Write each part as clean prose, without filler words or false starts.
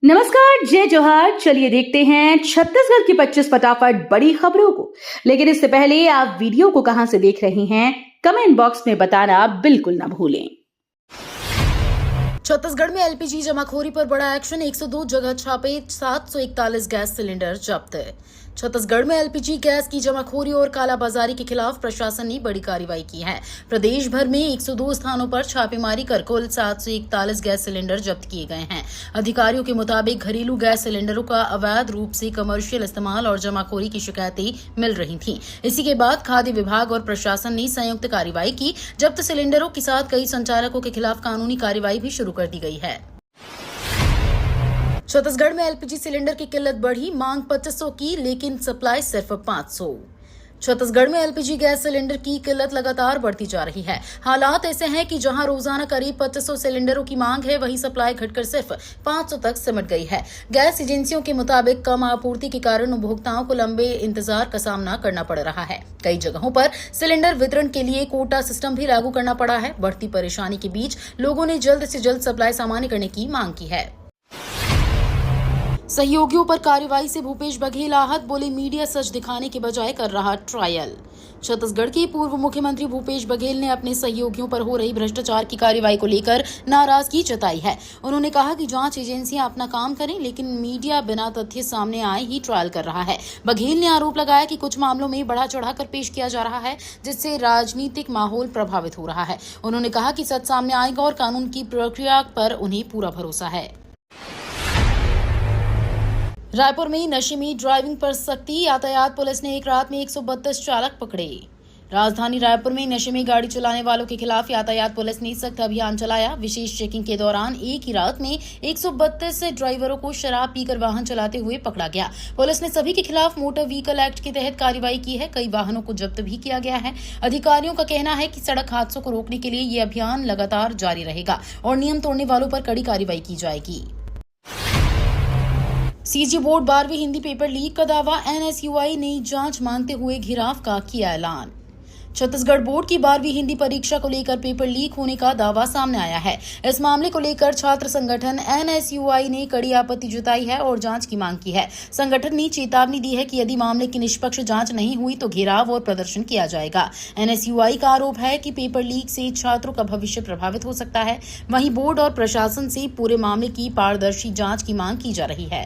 नमस्कार, जय जोहार। चलिए देखते हैं छत्तीसगढ़ की 25 फटाफट बड़ी खबरों को। लेकिन इससे पहले आप वीडियो को कहां से देख रहे हैं, कमेंट बॉक्स में बताना बिल्कुल ना भूलें। छत्तीसगढ़ में एलपीजी जमाखोरी पर बड़ा एक्शन। 102 जगह छापे, 741 गैस सिलेंडर जब्त। छत्तीसगढ़ में एलपीजी गैस की जमाखोरी और कालाबाजारी के खिलाफ प्रशासन ने बड़ी कार्रवाई की है। प्रदेश भर में 102 स्थानों पर छापेमारी कर कुल 741 गैस सिलेंडर जब्त किए गए हैं। अधिकारियों के मुताबिक घरेलू गैस सिलेंडरों का अवैध रूप से कमर्शियल इस्तेमाल और जमाखोरी की शिकायतें मिल रही थीं। इसी के बाद खाद्य विभाग और प्रशासन ने संयुक्त कार्रवाई की। जब्त सिलेंडरों के साथ कई संचालकों के खिलाफ कानूनी कार्रवाई भी शुरू कर दी गई है। छत्तीसगढ़ में एलपीजी सिलेंडर की किल्लत बढ़ी, मांग 2500 की लेकिन सप्लाई सिर्फ 500। छत्तीसगढ़ में एलपीजी गैस सिलेंडर की किल्लत लगातार बढ़ती जा रही है। हालात ऐसे हैं कि जहां रोजाना करीब 2500 सिलेंडरों की मांग है, वहीं सप्लाई घटकर सिर्फ 500 तक सिमट गई है। गैस एजेंसियों के मुताबिक कम आपूर्ति के कारण उपभोक्ताओं को लंबे इंतजार का सामना करना पड़ रहा है। कई जगहों पर सिलेंडर वितरण के लिए कोटा सिस्टम भी लागू करना पड़ा है। बढ़ती परेशानी के बीच लोगों ने जल्द से जल्द सप्लाई सामान्य करने की मांग की है। सहयोगियों पर कार्रवाई से भूपेश बघेल आहत, बोले मीडिया सच दिखाने के बजाय कर रहा ट्रायल। छत्तीसगढ़ के पूर्व मुख्यमंत्री भूपेश बघेल ने अपने सहयोगियों पर हो रही भ्रष्टाचार की कार्रवाई को लेकर नाराजगी जताई है। उन्होंने कहा कि जांच एजेंसियां अपना काम करें, लेकिन मीडिया बिना तथ्य सामने आए ही ट्रायल कर रहा है। बघेल ने आरोप लगाया कि कुछ मामलों में बढ़ा चढ़ाकर पेश किया जा रहा है, जिससे राजनीतिक माहौल प्रभावित हो रहा है। उन्होंने कहा कि सच सामने आएगा और कानून की प्रक्रिया पर उन्हें पूरा भरोसा है। रायपुर में नशे में ड्राइविंग पर सख्ती, यातायात पुलिस ने एक रात में 132 चालक पकड़े। राजधानी रायपुर में नशे में गाड़ी चलाने वालों के खिलाफ यातायात पुलिस ने सख्त अभियान चलाया। विशेष चेकिंग के दौरान एक ही रात में 132 ड्राइवरों को शराब पीकर वाहन चलाते हुए पकड़ा गया। पुलिस ने सभी के खिलाफ मोटर व्हीकल एक्ट के तहत कार्रवाई की है। कई वाहनों को जब्त भी किया गया है। अधिकारियों का कहना है कि सड़क हादसों को रोकने के लिए ये अभियान लगातार जारी रहेगा और नियम तोड़ने वालों पर कड़ी कार्रवाई की जाएगी। सीजी बोर्ड 12वीं हिंदी पेपर लीक का दावा, एनएसयूआई ने जांच मांगते हुए घिराव का किया ऐलान। छत्तीसगढ़ बोर्ड की 12वीं हिंदी परीक्षा को लेकर पेपर लीक होने का दावा सामने आया है। इस मामले को लेकर छात्र संगठन एनएसयूआई ने कड़ी आपत्ति जताई है और जांच की मांग की है। संगठन ने चेतावनी दी है कि यदि मामले की निष्पक्ष जांच नहीं हुई तो घेराव और प्रदर्शन किया जाएगा। एनएसयूआई का आरोप है कि पेपर लीक से छात्रों का भविष्य प्रभावित हो सकता है। वहीं बोर्ड और प्रशासन से पूरे मामले की पारदर्शी जांच की मांग की जा रही है।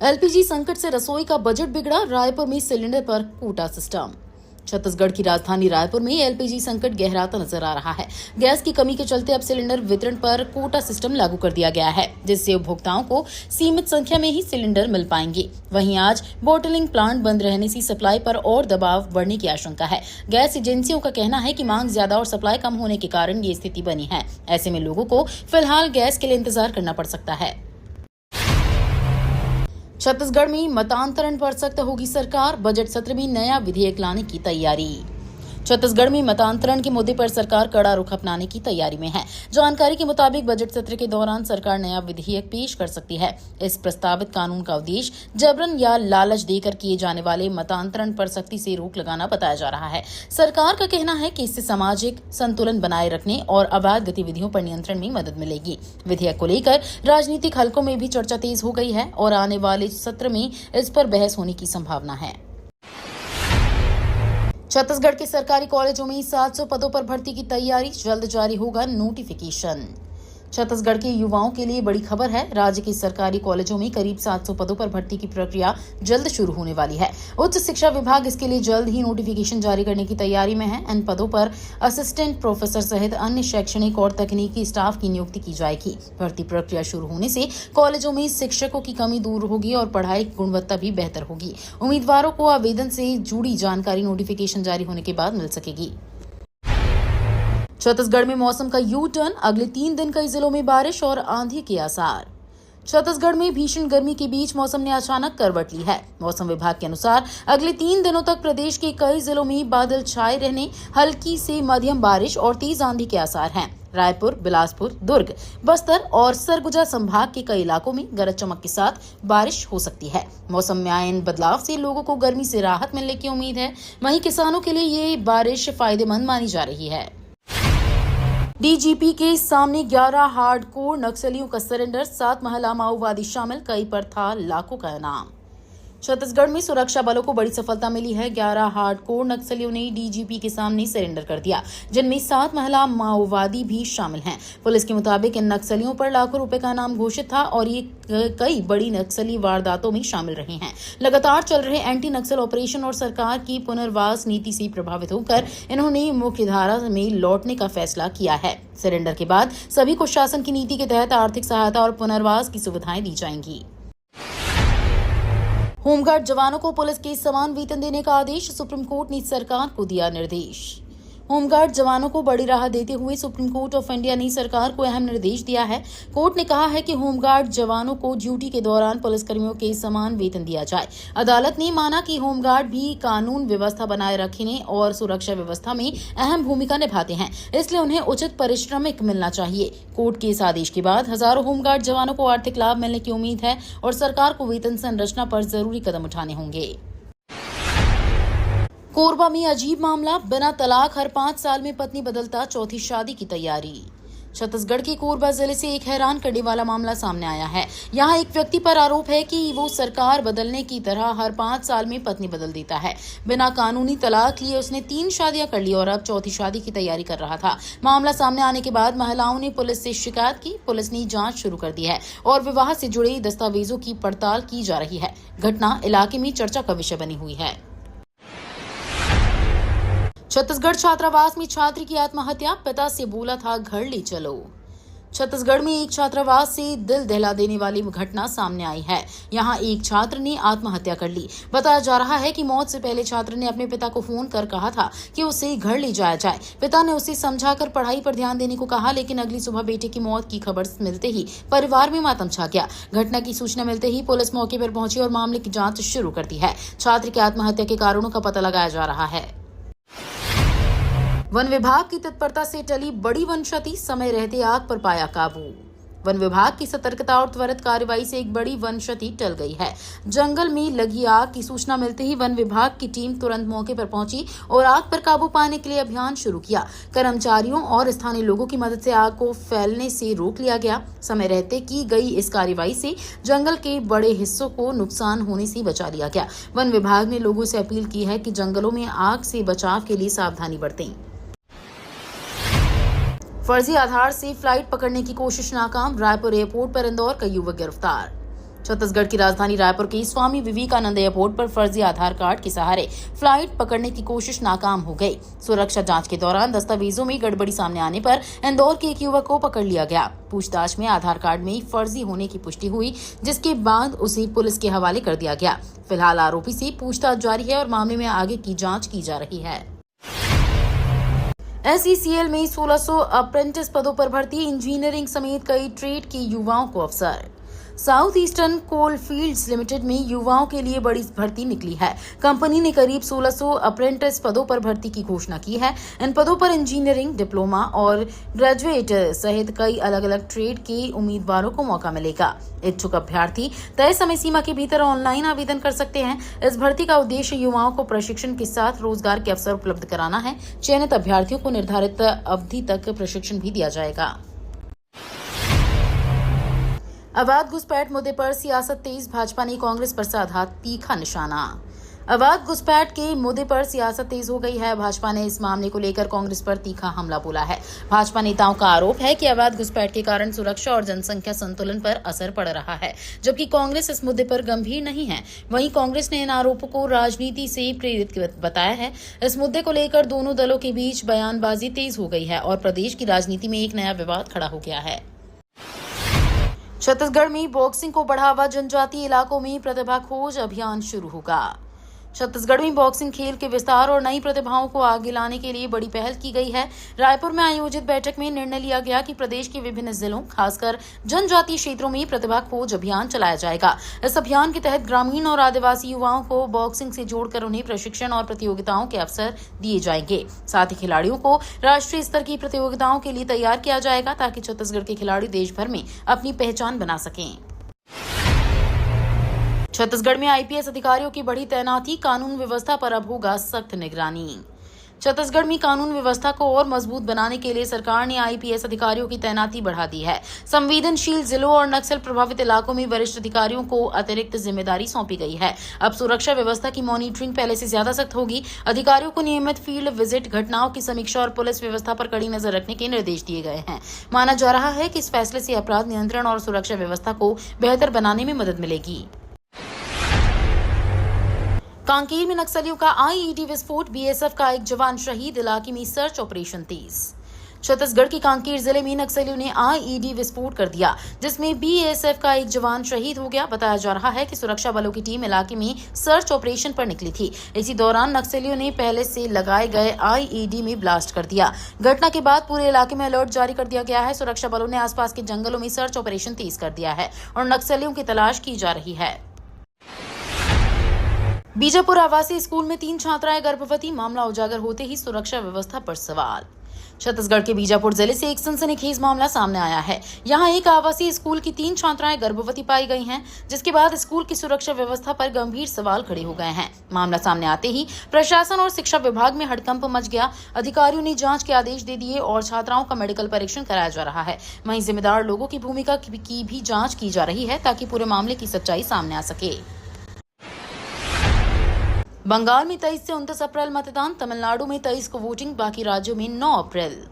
एलपीजी संकट से रसोई का बजट बिगड़ा, रायपुर में सिलेंडर पर कोटा सिस्टम। छत्तीसगढ़ की राजधानी रायपुर में एलपीजी संकट गहराता नजर आ रहा है। गैस की कमी के चलते अब सिलेंडर वितरण पर कोटा सिस्टम लागू कर दिया गया है, जिससे उपभोक्ताओं को सीमित संख्या में ही सिलेंडर मिल पाएंगे। वहीं आज बॉटलिंग प्लांट बंद रहने से सप्लाई पर और दबाव बढ़ने की आशंका है। गैस एजेंसियों का कहना है कि मांग ज्यादा और सप्लाई कम होने के कारण ये स्थिति बनी है। ऐसे में लोगों को फिलहाल गैस के लिए इंतजार करना पड़ सकता है। छत्तीसगढ़ में मतांतरण पर सख्त होगी सरकार, बजट सत्र में नया विधेयक लाने की तैयारी। छत्तीसगढ़ में मतांतरण के मुद्दे पर सरकार कड़ा रुख अपनाने की तैयारी में है। जानकारी के मुताबिक बजट सत्र के दौरान सरकार नया विधेयक पेश कर सकती है। इस प्रस्तावित कानून का उद्देश्य जबरन या लालच देकर किए जाने वाले मतांतरण पर सख्ती से रोक लगाना बताया जा रहा है। सरकार का कहना है कि इससे सामाजिक संतुलन बनाए रखने और अवैध गतिविधियों पर नियंत्रण में मदद मिलेगी। विधेयक को लेकर राजनीतिक हलकों में भी चर्चा तेज हो गई है और आने वाले सत्र में इस पर बहस होने की संभावना है। छत्तीसगढ़ के सरकारी कॉलेजों में 700 पदों पर भर्ती की तैयारी, जल्द जारी होगा नोटिफिकेशन। छत्तीसगढ़ के युवाओं के लिए बड़ी खबर है। राज्य के सरकारी कॉलेजों में करीब 700 पदों पर भर्ती की प्रक्रिया जल्द शुरू होने वाली है। उच्च शिक्षा विभाग इसके लिए जल्द ही नोटिफिकेशन जारी करने की तैयारी में है। इन पदों पर असिस्टेंट प्रोफेसर सहित अन्य शैक्षणिक और तकनीकी स्टाफ की नियुक्ति की जाएगी। भर्ती प्रक्रिया शुरू होने से कॉलेजों में शिक्षकों की कमी दूर होगी और पढ़ाई की गुणवत्ता भी बेहतर होगी। उम्मीदवारों को आवेदन से जुड़ी जानकारी नोटिफिकेशन जारी होने के बाद मिल सकेगी। छत्तीसगढ़ में मौसम का यू टर्न, अगले 3 दिन कई जिलों में बारिश और आंधी के आसार। छत्तीसगढ़ में भीषण गर्मी के बीच मौसम ने अचानक करवट ली है। मौसम विभाग के अनुसार अगले 3 दिनों तक प्रदेश के कई जिलों में बादल छाए रहने, हल्की से मध्यम बारिश और तेज आंधी के आसार हैं। रायपुर, बिलासपुर, दुर्ग, बस्तर और सरगुजा संभाग के कई इलाकों में गरज चमक के साथ बारिश हो सकती है। मौसम में आए इन बदलाव से लोगों को गर्मी से राहत मिलने की उम्मीद है। वहीं किसानों के लिए ये बारिश फायदेमंद मानी जा रही है। डीजीपी के सामने 11 हार्डकोर नक्सलियों का सरेंडर, 7 महिला माओवादी शामिल, कई पर था लाखों का इनाम। छत्तीसगढ़ में सुरक्षा बलों को बड़ी सफलता मिली है। 11 हार्डकोर नक्सलियों ने डीजीपी के सामने सरेंडर कर दिया, जिनमें 7 महिला माओवादी भी शामिल हैं। पुलिस के मुताबिक इन नक्सलियों पर लाखों रुपए का इनाम घोषित था और ये कई बड़ी नक्सली वारदातों में शामिल रहे हैं। लगातार चल रहे एंटी नक्सल ऑपरेशन और सरकार की पुनर्वास नीति से प्रभावित होकर इन्होंने मुख्यधारा में लौटने का फैसला किया है। सरेंडर के बाद सभी को शासन की नीति के तहत आर्थिक सहायता और पुनर्वास की सुविधाएं दी जाएंगी। होमगार्ड जवानों को पुलिस के समान वेतन देने का आदेश, सुप्रीम कोर्ट ने सरकार को दिया निर्देश। होमगार्ड जवानों को बड़ी राहत देते हुए सुप्रीम कोर्ट ऑफ इंडिया ने सरकार को अहम निर्देश दिया है। कोर्ट ने कहा है कि होमगार्ड जवानों को ड्यूटी के दौरान पुलिसकर्मियों के समान वेतन दिया जाए। अदालत ने माना कि होमगार्ड भी कानून व्यवस्था बनाए रखने और सुरक्षा व्यवस्था में अहम भूमिका निभाते हैं, इसलिए उन्हें उचित पारिश्रमिक मिलना चाहिए। कोर्ट के इस आदेश के बाद हजारों होमगार्ड जवानों को आर्थिक लाभ मिलने की उम्मीद है और सरकार को वेतन संरचना पर जरूरी कदम उठाने होंगे। कोरबा में अजीब मामला, बिना तलाक हर 5 साल में पत्नी बदलता, चौथी शादी की तैयारी। छत्तीसगढ़ के कोरबा जिले से एक हैरान करने वाला मामला सामने आया है। यहाँ एक व्यक्ति पर आरोप है कि वो सरकार बदलने की तरह हर 5 साल में पत्नी बदल देता है। बिना कानूनी तलाक लिए उसने 3 शादियां कर ली और अब चौथी शादी की तैयारी कर रहा था। मामला सामने आने के बाद महिलाओं ने पुलिस से शिकायत की। पुलिस ने जांच शुरू कर दी है और विवाह से जुड़े दस्तावेजों की पड़ताल की जा रही है। घटना इलाके में चर्चा का विषय बनी हुई है। छत्तीसगढ़ छात्रावास में छात्र की आत्महत्या, पिता से बोला था घर ले चलो। छत्तीसगढ़ में एक छात्रावास से दिल दहला देने वाली घटना सामने आई है। यहाँ एक छात्र ने आत्महत्या कर ली। बताया जा रहा है कि मौत से पहले छात्र ने अपने पिता को फोन कर कहा था कि उसे घर ले जाया जाए। पिता ने उसे समझाकर पढ़ाई पर ध्यान देने को कहा, लेकिन अगली सुबह बेटे की मौत की खबर मिलते ही परिवार में मातम छा गया। घटना की सूचना मिलते ही पुलिस मौके पर पहुंची और मामले की जाँच शुरू कर दी है। छात्र की आत्महत्या के कारणों का पता लगाया जा रहा है। वन विभाग की तत्परता से टली बड़ी वन क्षति, समय रहते आग पर पाया काबू। वन विभाग की सतर्कता और त्वरित कार्रवाई से एक बड़ी वन क्षति टल गई है। जंगल में लगी आग की सूचना मिलते ही वन विभाग की टीम तुरंत मौके पर पहुंची और आग पर काबू पाने के लिए अभियान शुरू किया। कर्मचारियों और स्थानीय लोगों की मदद से आग को फैलने से रोक लिया गया। समय रहते की गई इस कार्रवाई से जंगल के बड़े हिस्सों को नुकसान होने से बचा लिया गया। वन विभाग ने लोगों से अपील की है कि जंगलों में आग से बचाव के लिए सावधानी बरतें। फर्जी आधार से फ्लाइट पकड़ने की कोशिश नाकाम, रायपुर एयरपोर्ट पर इंदौर का युवक गिरफ्तार। छत्तीसगढ़ की राजधानी रायपुर के स्वामी विवेकानंद एयरपोर्ट पर फर्जी आधार कार्ड के सहारे फ्लाइट पकड़ने की कोशिश नाकाम हो गई। सुरक्षा जांच के दौरान दस्तावेजों में गड़बड़ी सामने आने पर इंदौर के एक युवक को पकड़ लिया गया। पूछताछ में आधार कार्ड में फर्जी होने की पुष्टि हुई, जिसके बाद उसे पुलिस के हवाले कर दिया गया। फिलहाल आरोपी से पूछताछ जारी है और मामले में आगे की जाँच की जा रही है। SECL में 1600 अप्रेंटिस पदों पर भर्ती, इंजीनियरिंग समेत कई ट्रेड के युवाओं को अवसर। साउथ ईस्टर्न कोल फील्ड्स लिमिटेड में युवाओं के लिए बड़ी भर्ती निकली है। कंपनी ने करीब 1600 अप्रेंटिस पदों पर भर्ती की घोषणा की है। इन पदों पर इंजीनियरिंग, डिप्लोमा और ग्रेजुएट सहित कई अलग अलग ट्रेड के उम्मीदवारों को मौका मिलेगा। इच्छुक अभ्यर्थी तय समय सीमा के भीतर ऑनलाइन आवेदन कर सकते हैं। इस भर्ती का उद्देश्य युवाओं को प्रशिक्षण के साथ रोजगार के अवसर उपलब्ध कराना है। चयनित अभ्यर्थियों को निर्धारित अवधि तक प्रशिक्षण भी दिया जाएगा। अवैध घुसपैठ मुद्दे पर सियासत तेज, भाजपा ने कांग्रेस पर साधा तीखा निशाना। अवैध घुसपैठ के मुद्दे पर सियासत तेज हो गई है। भाजपा ने इस मामले को लेकर कांग्रेस पर तीखा हमला बोला है। भाजपा नेताओं का आरोप है कि अवैध घुसपैठ के कारण सुरक्षा और जनसंख्या संतुलन पर असर पड़ रहा है, जबकि कांग्रेस इस मुद्दे पर गंभीर नहीं है। वहीं कांग्रेस ने इन आरोपों को राजनीति से प्रेरित बताया है। इस मुद्दे को लेकर दोनों दलों के बीच बयानबाजी तेज हो गई है और प्रदेश की राजनीति में एक नया विवाद खड़ा हो गया है। छत्तीसगढ़ में बॉक्सिंग को बढ़ावा, जनजातीय इलाकों में प्रतिभा खोज अभियान शुरू होगा। छत्तीसगढ़ में बॉक्सिंग खेल के विस्तार और नई प्रतिभाओं को आगे लाने के लिए बड़ी पहल की गई है। रायपुर में आयोजित बैठक में निर्णय लिया गया कि प्रदेश के विभिन्न जिलों, खासकर जनजातीय क्षेत्रों में प्रतिभा खोज अभियान चलाया जाएगा। इस अभियान के तहत ग्रामीण और आदिवासी युवाओं को बॉक्सिंग से जोड़कर उन्हें प्रशिक्षण और प्रतियोगिताओं के अवसर दिए जाएंगे। साथ ही खिलाड़ियों को राष्ट्रीय स्तर की प्रतियोगिताओं के लिए तैयार किया जाएगा, ताकि छत्तीसगढ़ के खिलाड़ी देश भर में अपनी पहचान बना सकें। छत्तीसगढ़ में IPS अधिकारियों की बढ़ी तैनाती, कानून व्यवस्था पर अब होगा सख्त निगरानी। छत्तीसगढ़ में कानून व्यवस्था को और मजबूत बनाने के लिए सरकार ने आईपीएस अधिकारियों की तैनाती बढ़ा दी है। संवेदनशील जिलों और नक्सल प्रभावित इलाकों में वरिष्ठ अधिकारियों को अतिरिक्त जिम्मेदारी सौंपी गई है। अब सुरक्षा व्यवस्था की मॉनिटरिंग पहले से ज्यादा सख्त होगी। अधिकारियों को नियमित फील्ड विजिट, घटनाओं की समीक्षा और पुलिस व्यवस्था पर कड़ी नजर रखने के निर्देश दिए गए हैं। माना जा रहा है कि इस फैसले से अपराध नियंत्रण और सुरक्षा व्यवस्था को बेहतर बनाने में मदद मिलेगी। कांकेर में नक्सलियों का आईईडी विस्फोट, बीएसएफ का एक जवान शहीद, इलाके में सर्च ऑपरेशन तेज। छत्तीसगढ़ के कांकेर जिले में नक्सलियों ने आईईडी विस्फोट कर दिया, जिसमें बीएसएफ का एक जवान शहीद हो गया। बताया जा रहा है कि सुरक्षा बलों की टीम इलाके में सर्च ऑपरेशन पर निकली थी। इसी दौरान नक्सलियों ने पहले से लगाए गए आईईडी में ब्लास्ट कर दिया। घटना के बाद पूरे इलाके में अलर्ट जारी कर दिया गया है। सुरक्षा बलों ने आसपास के जंगलों में सर्च ऑपरेशन तेज कर दिया है और नक्सलियों की तलाश की जा रही है। बीजापुर आवासीय स्कूल में 3 छात्राएं गर्भवती, मामला उजागर होते ही सुरक्षा व्यवस्था पर सवाल। छत्तीसगढ़ के बीजापुर जिले से एक सनसनीखेज मामला सामने आया है। यहां एक आवासीय स्कूल की 3 छात्राएं गर्भवती पाई गई हैं, जिसके बाद स्कूल की सुरक्षा व्यवस्था पर गंभीर सवाल खड़े हो गए हैं। मामला सामने आते ही प्रशासन और शिक्षा विभाग में हड़कंप मच गया। अधिकारियों ने जांच के आदेश दे दिए और छात्राओं का मेडिकल परीक्षण कराया जा रहा है। वहीं जिम्मेदार लोगों की भूमिका की भी जाँच की जा रही है, ताकि पूरे मामले की सच्चाई सामने आ सके। बंगाल में 23 से 29 अप्रैल मतदान, तमिलनाडु में 23 को वोटिंग, बाकी राज्यों में 9 अप्रैल।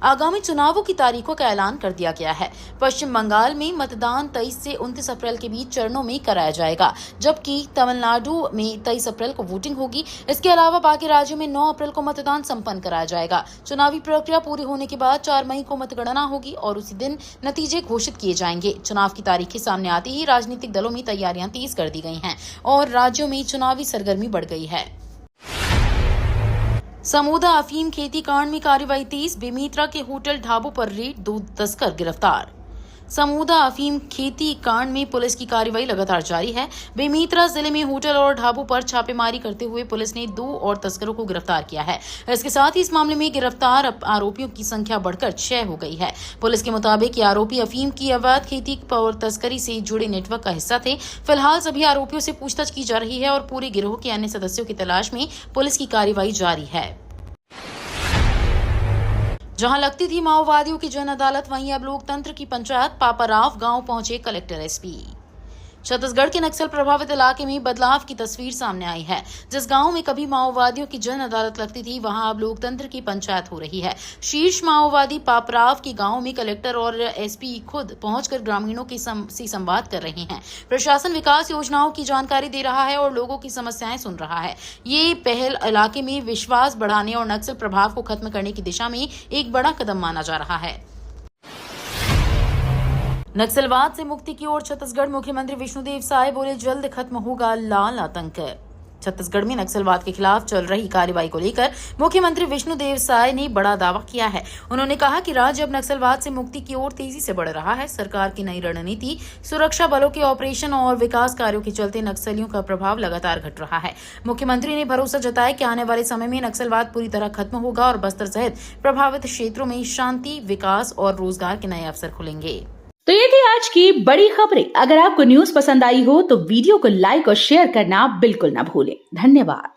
आगामी चुनावों की तारीखों का ऐलान कर दिया गया है। पश्चिम बंगाल में मतदान 23 से 29 अप्रैल के बीच चरणों में कराया जाएगा, जबकि तमिलनाडु में 23 अप्रैल को वोटिंग होगी। इसके अलावा बाकी राज्यों में 9 अप्रैल को मतदान संपन्न कराया जाएगा। चुनावी प्रक्रिया पूरी होने के बाद 4 मई को मतगणना होगी और उसी दिन नतीजे घोषित किए जाएंगे। चुनाव की तारीखें सामने आते ही राजनीतिक दलों में तैयारियां तेज कर दी गई हैं और राज्यों में चुनावी सरगर्मी बढ़ गई है। समूदा अफीम खेती कांड में कार्रवाई तेज, बेमेतरा के होटल ढाबों पर रेड, 2 तस्कर गिरफ्तार। समूदा अफीम खेती कांड में पुलिस की कार्रवाई लगातार जारी है। बेमेतरा जिले में होटल और ढाबों पर छापेमारी करते हुए पुलिस ने 2 और तस्करों को गिरफ्तार किया है। इसके साथ ही इस मामले में गिरफ्तार आरोपियों की संख्या बढ़कर 6 हो गई है। पुलिस के मुताबिक ये आरोपी अफीम की अवैध खेती और तस्करी से जुड़े नेटवर्क का हिस्सा थे। फिलहाल सभी आरोपियों से पूछताछ की जा रही है और पूरे गिरोह के अन्य सदस्यों की तलाश में पुलिस की कार्रवाई जारी है। जहां लगती थी माओवादियों की जन अदालत, वहीं अब लोकतंत्र की पंचायत। पापाराव गांव पहुंचे कलेक्टर एसपी। छत्तीसगढ़ के नक्सल प्रभावित इलाके में बदलाव की तस्वीर सामने आई है। जिस गांव में कभी माओवादियों की जन अदालत लगती थी, वहां अब लोकतंत्र की पंचायत हो रही है। शीर्ष माओवादी पापराव के गांव में कलेक्टर और एसपी खुद पहुंचकर ग्रामीणों से संवाद कर रहे हैं। प्रशासन विकास योजनाओं की जानकारी दे रहा है और लोगों की समस्याएं सुन रहा है। ये पहल इलाके में विश्वास बढ़ाने और नक्सल प्रभाव को खत्म करने की दिशा में एक बड़ा कदम माना जा रहा है। नक्सलवाद से मुक्ति की ओर छत्तीसगढ़, मुख्यमंत्री विष्णुदेव साय बोले जल्द खत्म होगा लाल आतंक। छत्तीसगढ़ में नक्सलवाद के खिलाफ चल रही कार्रवाई को लेकर मुख्यमंत्री विष्णुदेव साय ने बड़ा दावा किया है। उन्होंने कहा कि राज्य अब नक्सलवाद से मुक्ति की ओर तेजी से बढ़ रहा है। सरकार की नई रणनीति, सुरक्षा बलों के ऑपरेशन और विकास कार्यों के चलते नक्सलियों का प्रभाव लगातार घट रहा है। मुख्यमंत्री ने भरोसा जताया कि आने वाले समय में नक्सलवाद पूरी तरह खत्म होगा और बस्तर सहित प्रभावित क्षेत्रों में शांति, विकास और रोजगार के नए अवसर खुलेंगे। तो ये थी आज की बड़ी खबरें। अगर आपको न्यूज पसंद आई हो तो वीडियो को लाइक और शेयर करना बिल्कुल ना भूलें। धन्यवाद।